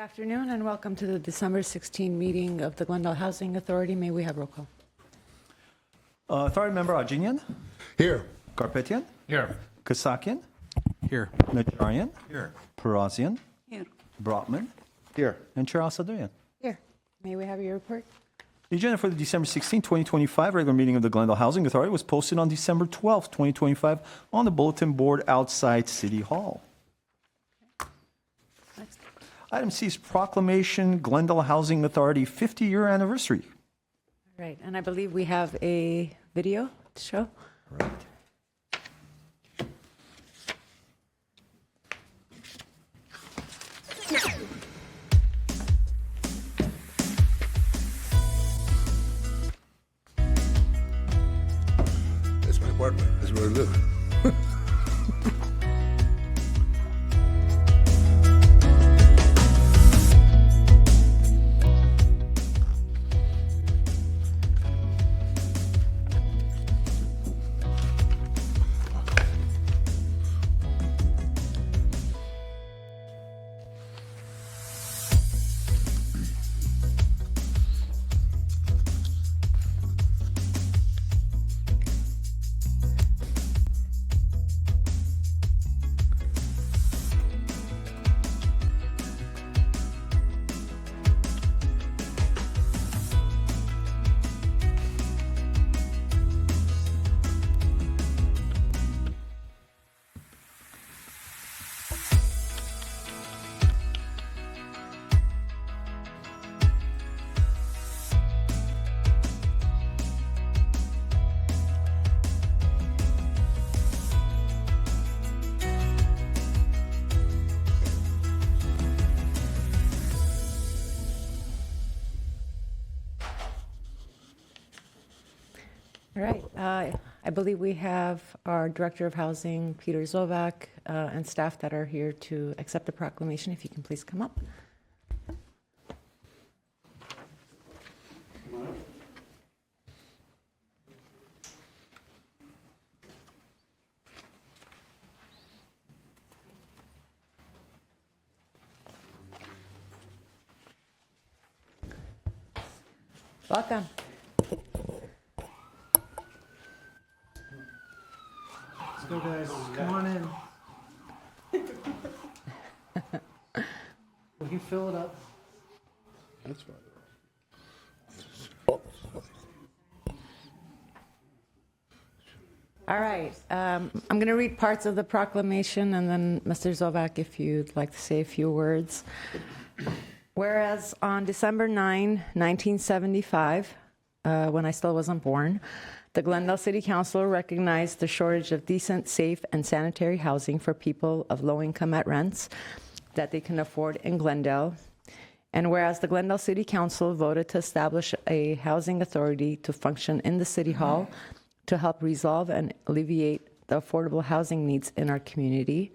afternoon and welcome to the December 16 meeting of the Glendale Housing Authority. May we have roll call? Authority member Ajinian, Here. Garpetian, Here. Kasakian, Here. Najarian, Here. Parazian, Here. Brotman, Here. and Chair Asadoyan. Here. May we have your report? The agenda for the December 16, 2025 regular meeting of the Glendale Housing Authority was posted on December 12, 2025 on the bulletin board outside City Hall. Next. Item C is proclamation Glendale Housing Authority 50-year anniversary. All right, and I believe we have a video to show. Right. That's my apartment. That's where I live. All right, I believe we have our Director of Housing, Peter Zovak, and staff that are here to accept the proclamation. If you can please come up. Welcome. Let's go, guys. Come on in. We can fill it up. That's fine. All right, I'm going to read parts of the proclamation, and then Mr. Zovak, if you'd like to say a few words. Whereas on December 9, 1975, when I still wasn't born, the Glendale City Council recognized the shortage of decent, safe, and sanitary housing for people of low income at rents that they can afford in Glendale. And whereas the Glendale City Council voted to establish a housing authority to function in the City Hall to help resolve and alleviate the affordable housing needs in our community.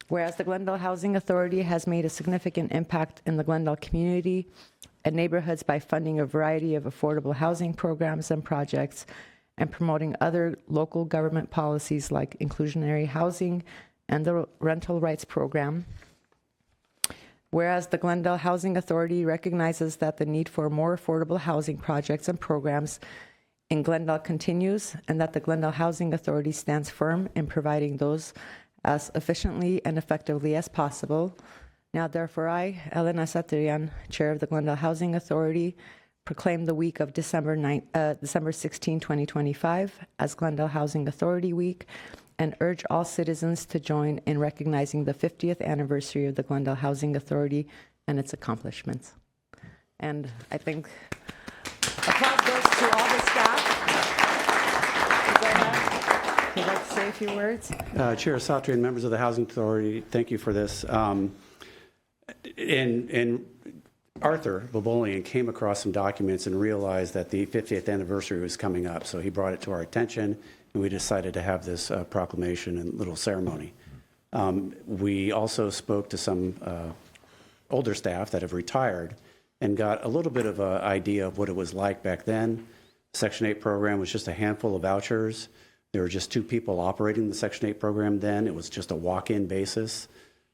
Whereas the Glendale Housing Authority has made a significant impact in the Glendale community and neighborhoods by funding a variety of affordable housing programs and projects and promoting other local government policies like inclusionary housing and the rental rights program. Whereas the Glendale Housing Authority recognizes that the need for more affordable housing projects and programs in Glendale continues, and that the Glendale Housing Authority stands firm in providing those as efficiently and effectively as possible. Now, therefore, I, Elena Satirian, Chair of the Glendale Housing Authority, proclaim the week of December 16, 2025 as Glendale Housing Authority Week, and urge all citizens to join in recognizing the 50th anniversary of the Glendale Housing Authority and its accomplishments. And I think applause goes to all the staff. Go ahead. Would you like to say a few words? Chair Satri and members of the Housing Authority, thank you for this. And Arthur Babolian came across some documents and realized that the 50th anniversary was coming up, so he brought it to our attention, and we decided to have this proclamation and little ceremony. We also spoke to some older staff that have retired and got a little bit of an idea of what it was like back then. Section 8 program was just a handful of vouchers. There were just 2 people operating the Section 8 program then. It was just a walk-in basis.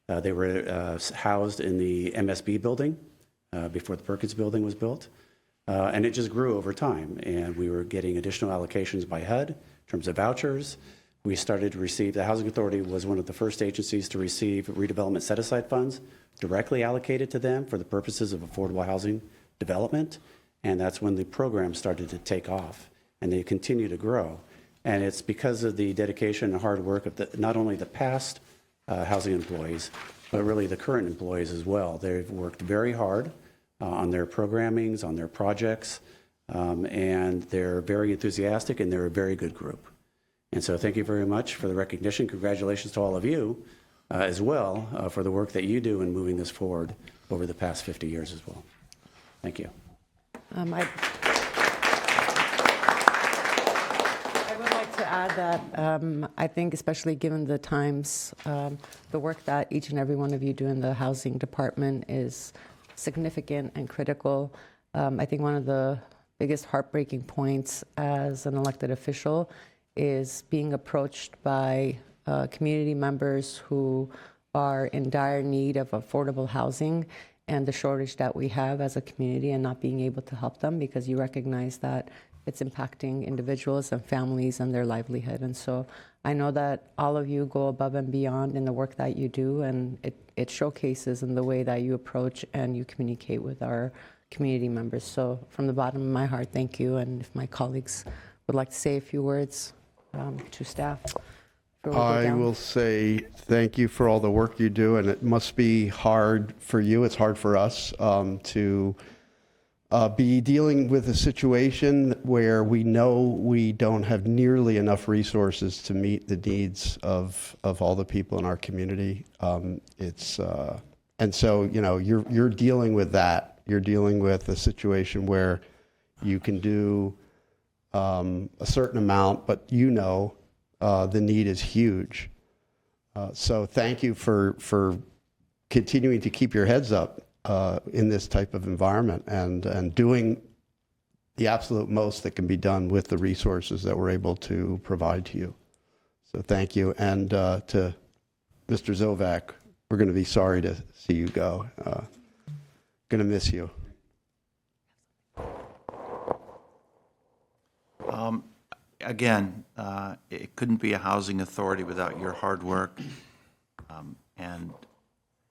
They were housed in the MSB building before the Perkins building was built. And it just grew over time. And we were getting additional allocations by HUD in terms of vouchers. We started to receive, the Housing Authority was one of the first agencies to receive redevelopment set-aside funds directly allocated to them for the purposes of affordable housing development. And that's when the program started to take off, and they continue to grow. And it's because of the dedication and hard work of not only the past housing employees, but really the current employees as well. They've worked very hard on their programmings, on their projects, and they're very enthusiastic, and they're a very good group. And so thank you very much for the recognition. Congratulations to all of you as well for the work that you do in moving this forward over the past 50 years as well. Thank you. I would like to add that I think, especially given the times, the work that each and every one of you do in the housing department is significant and critical. I think one of the biggest heartbreaking points as an elected official is being approached by community members who are in dire need of affordable housing and the shortage that we have as a community, and not being able to help them because you recognize that it's impacting individuals and families and their livelihood. And so I know that all of you go above and beyond in the work that you do, and it showcases in the way that you approach and you communicate with our community members. So from the bottom of my heart, thank you. And if my colleagues would like to say a few words to staff. I will say thank you for all the work you do, and it must be hard for you. It's hard for us to be dealing with a situation where we know we don't have nearly enough resources to meet the needs of all the people in our community. And so, you know, you're dealing with that. You're dealing with a situation where you can do a certain amount, but you know the need is huge. So thank you for continuing to keep your heads up in this type of environment and doing the absolute most that can be done with the resources that we're able to provide to you. So thank you. And to Mr. Zovak, we're going to be sorry to see you go. Going to miss you. Again, it couldn't be a housing authority without your hard work. And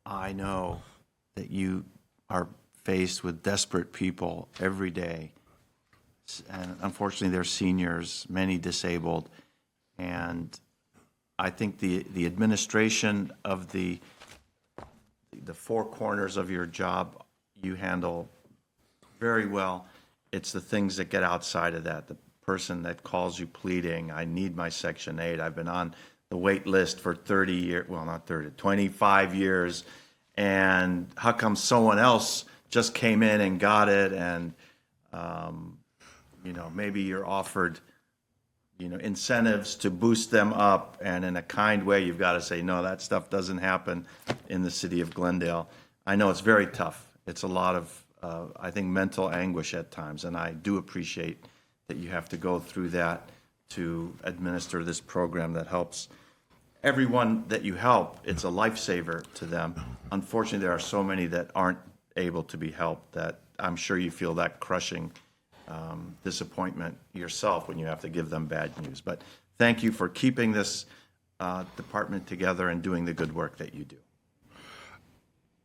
I know that you are faced with desperate people every day. And unfortunately, they're seniors, many disabled. And I think the administration of the four corners of your job, you handle very well. It's the things that get outside of that, the person that calls you pleading, I need my Section 8. I've been on the wait list for 30 years, well, not 30, 25 years, and how come someone else just came in and got it? And, you know, maybe you're offered, you know, incentives to boost them up, and in a kind way, you've got to say, no, that stuff doesn't happen in the city of Glendale. I know it's very tough. It's a lot of, I think, mental anguish at times, and I do appreciate that you have to go through that to administer this program that helps everyone that you help. It's a lifesaver to them. Unfortunately, there are so many that aren't able to be helped that I'm sure you feel that crushing disappointment yourself when you have to give them bad news. But thank you for keeping this department together and doing the good work that you do.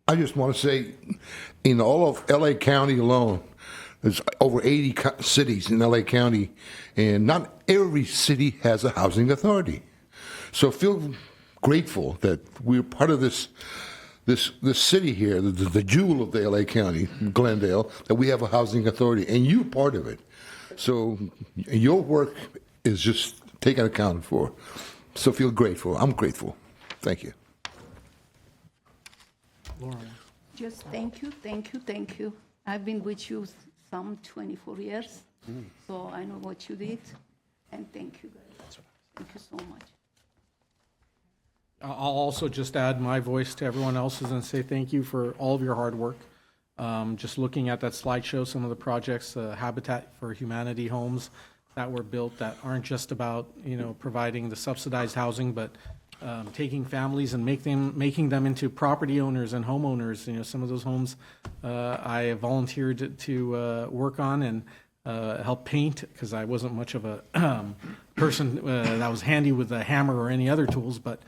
I just want to say, in all of LA County alone, there's over 80 cities in LA County, and not every city has a housing authority. So feel grateful that we're part of this city here, the jewel of the LA County, Glendale, that we have a housing authority, and you're part of it. So your work is just taken account for. So feel grateful. I'm grateful. Thank you. Laura. Just thank you, thank you, thank you. I've been with you some 24 years, so I know what you did, and thank you guys. Thank you so much. I'll also just add my voice to everyone else's and say thank you for all of your hard work. Just looking at that slideshow, some of the projects, Habitat for Humanity homes that were built that aren't just about, you know, providing the subsidized housing, but taking families and making them into property owners and homeowners. You know, some of those homes I volunteered to work on and help paint because I wasn't much of a person that was handy with a hammer or any other tools. But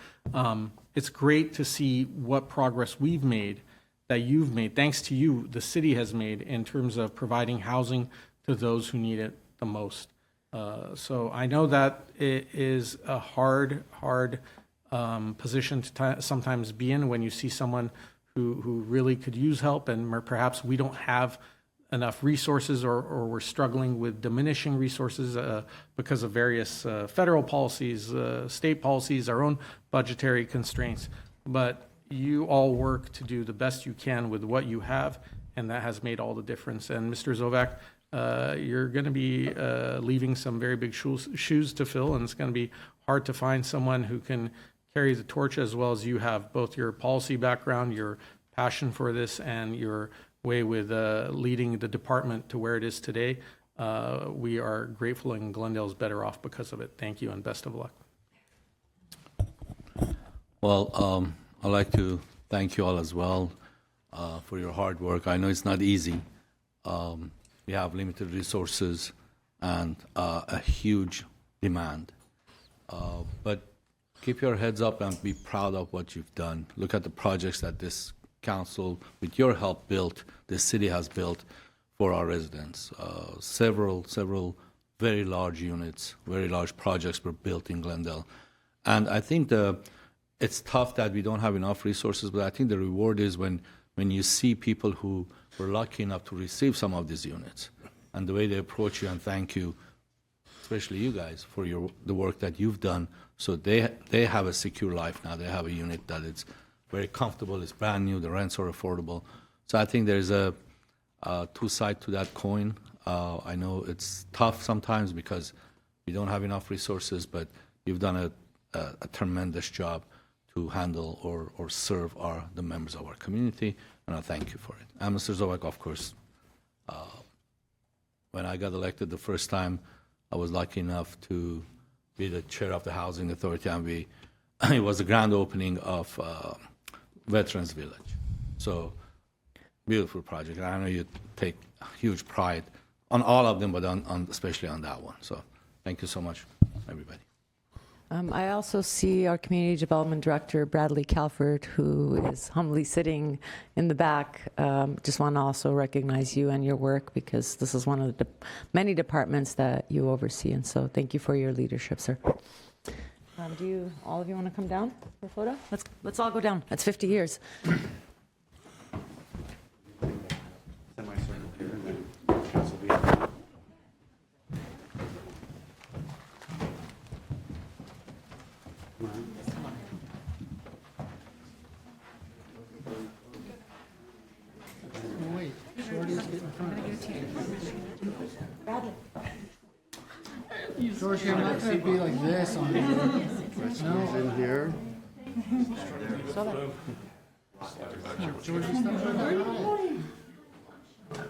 it's great to see what progress we've made, that you've made, thanks to you, the city has made in terms of providing housing to those who need it the most. So I know that it is a hard position to sometimes be in when you see someone who really could use help, and perhaps we don't have enough resources, or we're struggling with diminishing resources because of various federal policies, state policies, our own budgetary constraints. But you all work to do the best you can with what you have, and that has made all the difference. And Mr. Zovak, you're going to be leaving some very big shoes to fill, and it's going to be hard to find someone who can carry the torch as well as you have, both your policy background, your passion for this, and your way with leading the department to where it is today. We are grateful, and Glendale's better off because of it. Thank you, and best of luck. Well, I'd like to thank you all as well for your hard work. I know it's not easy. We have limited resources and a huge demand. But keep your heads up and be proud of what you've done. Look at the projects that this council, with your help, built, the city has built for our residents. Several very large units, very large projects were built in Glendale. And I think it's tough that we don't have enough resources, but I think the reward is when you see people who were lucky enough to receive some of these units and the way they approach you and thank you, especially you guys, for the work that you've done. So they have a secure life now. They have a unit that it's very comfortable, it's brand new, the rents are affordable. So I think there's a two sides to that coin. I know it's tough sometimes because we don't have enough resources, but you've done a tremendous job to handle or serve the members of our community, and I thank you for it. And Mr. Zovak, of course, when I got elected the first time, I was lucky enough to be the chair of the Housing Authority, and it was the grand opening of Veterans Village. So, beautiful project. And I know you take huge pride on all of them, but especially on that one. So, thank you so much, everybody. I also see our Community Development Director, Bradley Calford, who is humbly sitting in the back. Just want to also recognize you and your work, because this is one of the many departments that you oversee, and so thank you for your leadership, sir. Do all of you want to come down for a photo? Let's all go down. That's 50 years. Semicircle here, and then council will be up. Wait, Shorty's getting front. Shorty, you're not gonna be like this on me. He's in here. Georgie's not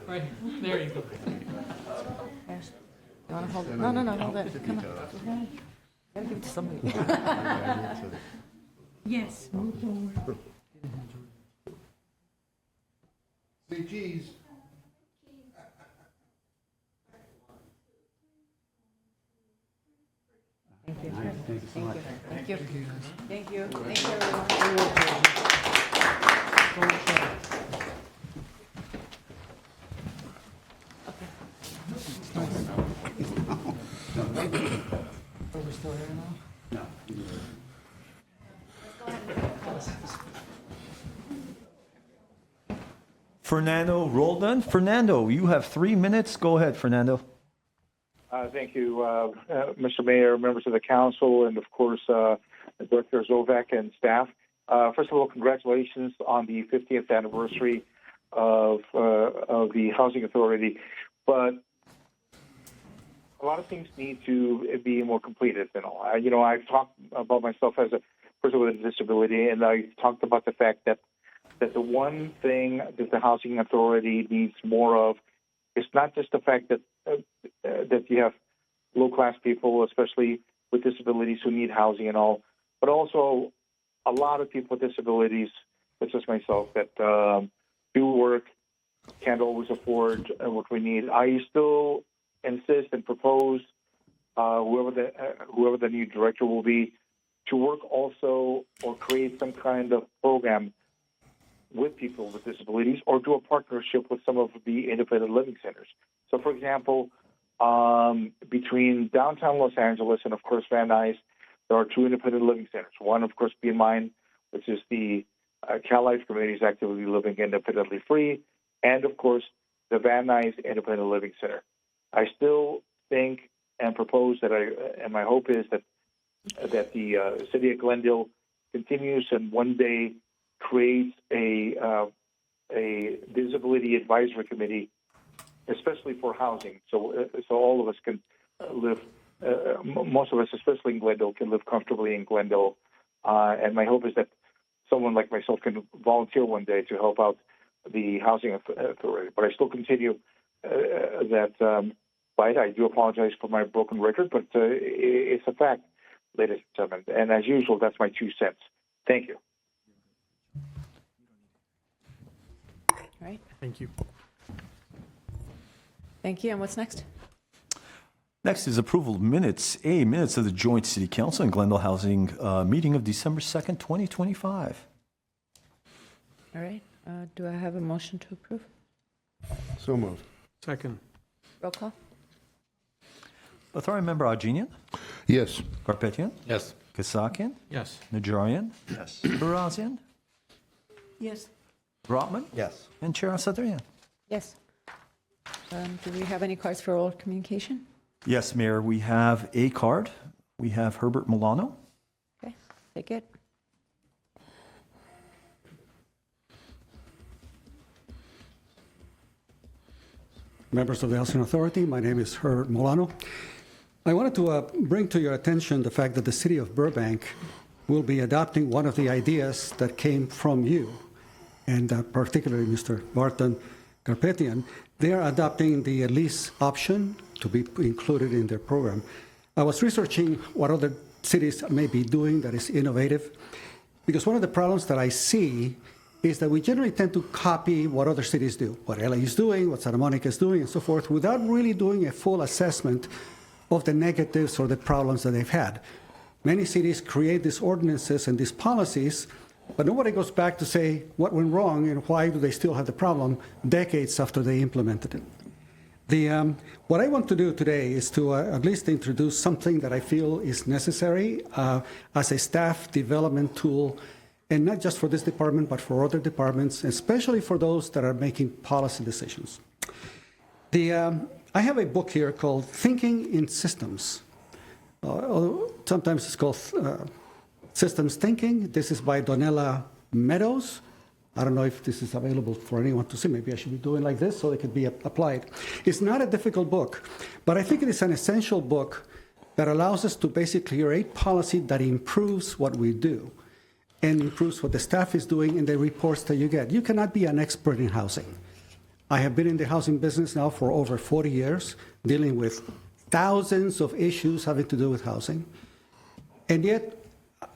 right here. There you go. You want to hold it? No, hold it. Come on. Gotta give it to somebody. Yes. Say cheese. Thank you. Thank you so much. Thank you. Thank you. Thank you, everyone. Are we still here now? No. Fernando Roldan. Fernando, you have 3 minutes. Go ahead, Fernando. Thank you, Mr. Mayor, members of the council, and of course, Director Zovak and staff. First of all, congratulations on the 50th anniversary of the Housing Authority. But a lot of things need to be more completed. I've talked about myself as a person with a disability, and I talked about the fact that the one thing that the Housing Authority needs more of is not just the fact that you have low-class people, especially with disabilities, who need housing and all, but also a lot of people with disabilities, such as myself, that do work, can't always afford what we need. I still insist and propose whoever the new director will be to work also or create some kind of program with people with disabilities or do a partnership with some of the independent living centers. So, for example, between downtown Los Angeles and, of course, Van Nuys, there are 2 independent living centers. One, of course, being mine, which is the CalLife Communities Actively Living Independently Free, and, of course, the Van Nuys Independent Living Center. I still think and propose that and my hope is that the city of Glendale continues and one day creates a disability advisory committee, especially for housing, so all of us can live. Most of us, especially in Glendale, can live comfortably in Glendale. And my hope is that someone like myself can volunteer one day to help out the housing authority. But I still continue that fight. I do apologize for my broken record, but it's a fact, ladies and gentlemen. And as usual, that's my 2 cents. Thank you. All right. Thank you. Thank you. And what's next? Next is approval of minutes. Minutes of the joint city council and Glendale housing meeting of December 2nd, 2025. All right. Do I have a motion to approve? So moved. Second. Roll call. Authority member Ajinian, Yes. Garpetian, Yes. Kasakian, Yes. Najarian, Yes. Barazian, Yes. Rotman, Yes. and Chair Asadrian. Yes. Do we have any cards for oral communication? Yes, Mayor, we have a card. We have Herbert Milano. Okay. Take it. Members of the Housing Authority, my name is Herbert Milano. I wanted to bring to your attention the fact that the city of Burbank will be adopting one of the ideas that came from you, and particularly Mr. Barton Garpetian. They are adopting the lease option to be included in their program. I was researching what other cities may be doing that is innovative, because one of the problems that I see is that we generally tend to copy what other cities do, what LA is doing, what Santa Monica is doing, and so forth, without really doing a full assessment of the negatives or the problems that they've had. Many cities create these ordinances and these policies, but nobody goes back to say what went wrong and why do they still have the problem decades after they implemented it. What I want to do today is to at least introduce something that I feel is necessary as a staff development tool, and not just for this department, but for other departments, especially for those that are making policy decisions. I have a book here called Thinking in Systems. Sometimes it's called Systems Thinking. This is by Donella Meadows. I don't know if this is available for anyone to see. Maybe I should be doing like this so it could be applied. It's not a difficult book, but I think it is an essential book that allows us to basically create policy that improves what we do and improves what the staff is doing and the reports that you get. You cannot be an expert in housing. I have been in the housing business now for over 40 years, dealing with thousands of issues having to do with housing. And yet,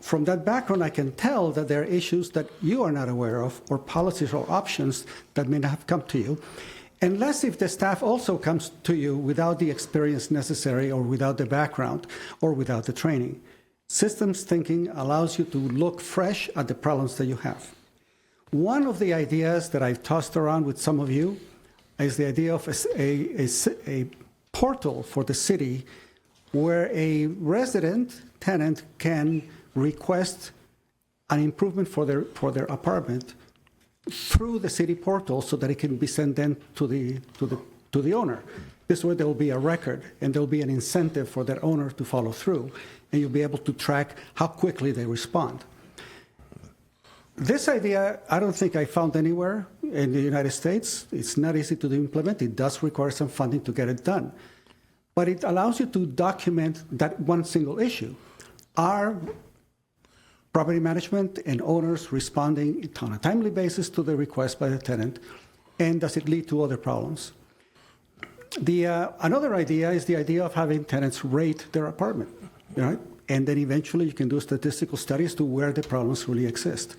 from that background, I can tell that there are issues that you are not aware of, or policies or options that may not have come to you, unless if the staff also comes to you without the experience necessary, or without the background, or without the training. Systems thinking allows you to look fresh at the problems that you have. One of the ideas that I've tossed around with some of you is the idea of a portal for the city where a resident tenant can request an improvement for their apartment through the city portal so that it can be sent then to the owner. This way there will be a record and there will be an incentive for that owner to follow through, and you'll be able to track how quickly they respond. This idea, I don't think I found anywhere in the United States. It's not easy to implement. It does require some funding to get it done. But it allows you to document that one single issue. Are property management and owners responding on a timely basis to the request by the tenant, and does it lead to other problems? Another idea is the idea of having tenants rate their apartment. Right? and then eventually you can do statistical studies to where the problems really exist.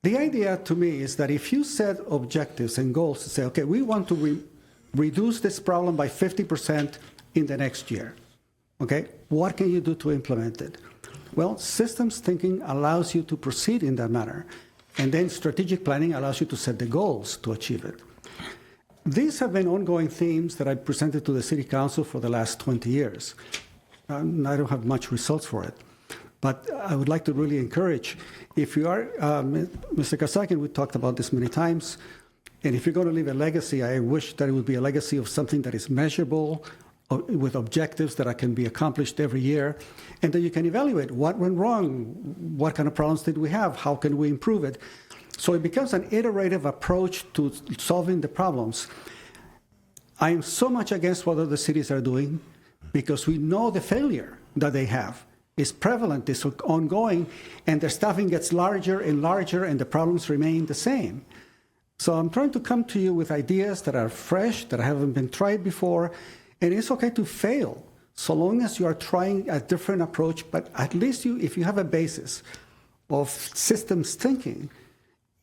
The idea to me is that if you set objectives and goals to say, okay, we want to reduce this problem by 50% in the next year, okay, what can you do to implement it? Well, systems thinking allows you to proceed in that manner, and then strategic planning allows you to set the goals to achieve it. These have been ongoing themes that I presented to the City Council for the last 20 years. I don't have much results for it. But I would like to really encourage, if you are, Mr. Kasakian, we talked about this many times, and if you're going to leave a legacy, I wish that it would be a legacy of something that is measurable, with objectives that can be accomplished every year, and then you can evaluate what went wrong, what kind of problems did we have, how can we improve it. So it becomes an iterative approach to solving the problems. I am so much against what other cities are doing because we know the failure that they have is prevalent, is ongoing, and their staffing gets larger and larger, and the problems remain the same. So I'm trying to come to you with ideas that are fresh, that haven't been tried before, and it's okay to fail, so long as you are trying a different approach, but at least if you have a basis of systems thinking,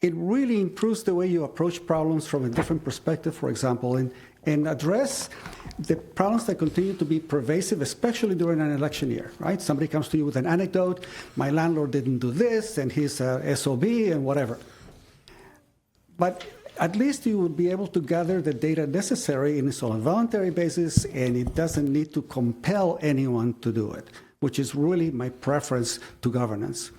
it really improves the way you approach problems from a different perspective, for example, and address the problems that continue to be pervasive, especially during an election year, right? Somebody comes to you with an anecdote, my landlord didn't do this, and he's a SOB, and whatever. But at least you would be able to gather the data necessary on a voluntary basis, and it doesn't need to compel anyone to do it, which is really my preference to governance.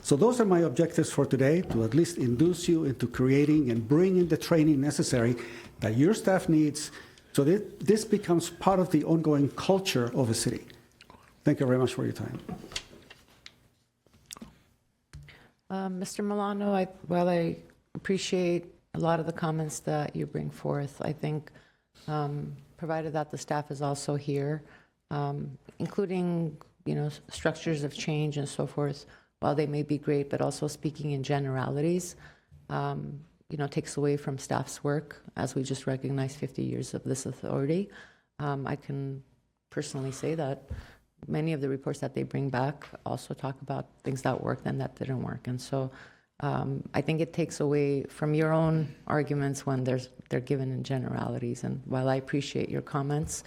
So those are my objectives for today, to at least induce you into creating and bringing the training necessary that your staff needs so that this becomes part of the ongoing culture of a city. Thank you very much for your time. Mr. Milano, while I appreciate a lot of the comments that you bring forth, I think, provided that the staff is also here, including, structures of change and so forth, while they may be great, but also speaking in generalities, takes away from staff's work, as we just recognized 50 years of this authority. I can personally say that many of the reports that they bring back also talk about things that worked and that didn't work. And so I think it takes away from your own arguments when they're given in generalities. And while I appreciate your comments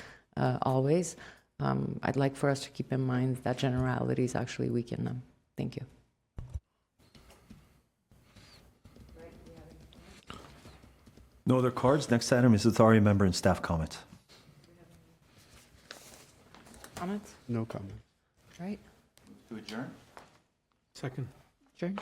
always, I'd like for us to keep in mind that generalities actually weaken them. Thank you. No other cards. Next item is authority member and staff comments. Comments? No comment. Right. To adjourn? Second. Adjourn.